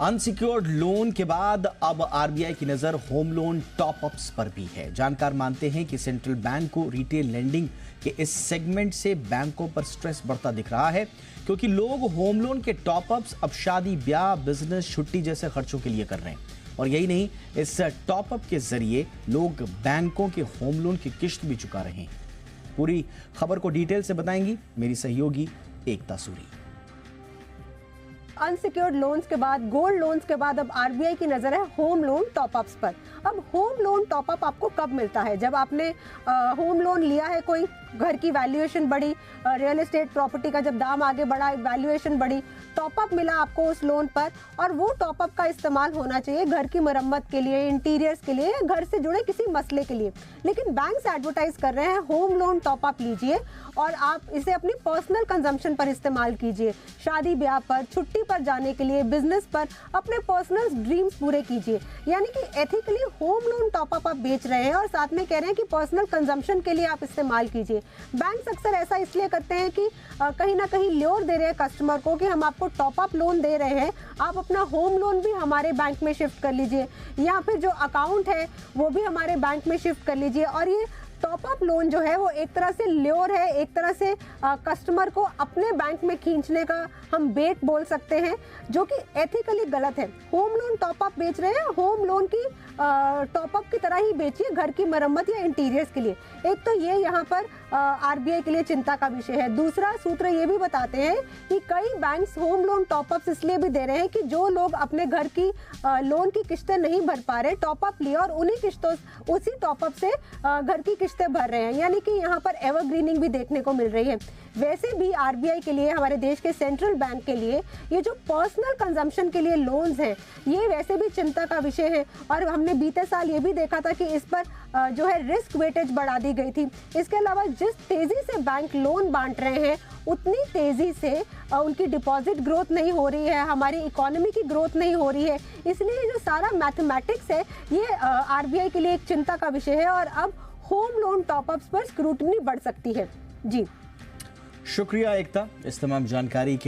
Unsecured loan के बाद अब आरबीआई की नजर होम लोन टॉप अप्स पर भी है। जानकार मानते हैं कि सेंट्रल बैंक को रिटेल लेंडिंग के इस सेगमेंट से बैंकों पर स्ट्रेस बढ़ता दिख रहा है, क्योंकि लोग होम लोन के टॉप अप्स अब शादी, ब्याह, बिजनेस, छुट्टी जैसे खर्चों के लिए कर रहे हैं। और यही नहीं, इस टॉप अप के जरिए लोग बैंकों के होम लोन की किश्त भी चुका रहे हैं। पूरी खबर को डिटेल से बताएंगी मेरी सहयोगी एकता सूरी। अनसिक्योर्ड लोन्स के बाद, गोल्ड लोन्स के बाद अब आरबीआई की नजर है होम लोन टॉप अप्स पर। अब होम लोन टॉप अप आपको कब मिलता है? जब आपने होम लोन लिया है, कोई घर की वैल्यूएशन बढ़ी, रियल एस्टेट प्रॉपर्टी का जब दाम आगे बढ़ा, वैल्यूएशन बढ़ी, टॉप अप मिला आपको उस लोन पर, और वो टॉप अप का इस्तेमाल होना चाहिए घर की मरम्मत के लिए, इंटीरियर्स के लिए, घर से जुड़े किसी मसले के लिए। लेकिन बैंक्स एडवर्टाइज कर रहे हैं होम लोन टॉप अप लीजिए और आप इसे अपनी पर्सनल कंजम्पशन पर इस्तेमाल कीजिए, शादी ब्याह पर, छुट्टी पर जाने के लिए, बिजनेस पर, अपने पर्सनल ड्रीम्स पूरे कीजिए। यानी कि ethically home loan top up आप बेच रहे हैं और साथ में कह रहे हैं कि पर्सनल कंजम्पशन के लिए आप इस्तेमाल कीजिए। बैंक्स अक्सर ऐसा इसलिए करते हैं कि कहीं ना कहीं ल्योर दे रहे हैं कस्टमर को कि हम आपको टॉप अप लोन दे रहे हैं, आप अपना होम लोन भी हमारे बैंक में शिफ्ट कर लीजिए, या फिर जो अकाउंट है वो भी हमारे बैंक में शिफ्ट कर लीजिए। और ये टॉप अप लोन जो है वो एक तरह से ल्योर है, एक तरह से कस्टमर को अपने बैंक में खींचने का हम बेट बोल सकते हैं, जो कि एथिकली गलत है। होम लोन टॉप अप बेच रहे हैं, होम लोन की टॉप अप की तरह ही बेचिए घर की मरम्मत या इंटीरियर्स के लिए। एक तो ये यहाँ पर आरबीआई के लिए चिंता का विषय है। दूसरा सूत्र ये भी बताते हैं कि कई banks home loan top ups इसलिए भी दे रहे हैं कि जो लोग अपने घर की लोन की किस्तें नहीं भर पा रहे, टॉप अप लिए और उन्हीं किस्तों, उसी टॉप अप से घर की किस्तें भर रहे हैं। यानी कि यहाँ पर एवरग्रीनिंग भी देखने को मिल रही है। वैसे भी आरबीआई के लिए, हमारे देश के सेंट्रल बैंक के लिए, ये जो पर्सनल कंजम्पशन के लिए लोन्स हैं, ये वैसे भी चिंता का विषय है। और हमने बीते साल ये भी देखा था कि इस पर जो है रिस्क वेटेज बढ़ा दी गई थी। इसके अलावा जिस तेजी से बैंक लोन बांट रहे हैं, उतनी तेजी से उनकी डिपॉजिट ग्रोथ नहीं हो रही है, हमारी इकोनॉमी की ग्रोथ नहीं हो रही है। इसलिए जो सारा मैथमेटिक्स है, ये आरबीआई के लिए एक चिंता का विषय है और अब होम लोन टॉप अप्स पर स्क्रूटनी बढ़ सकती है। जी शुक्रिया एकता इस तमाम जानकारी के लिए।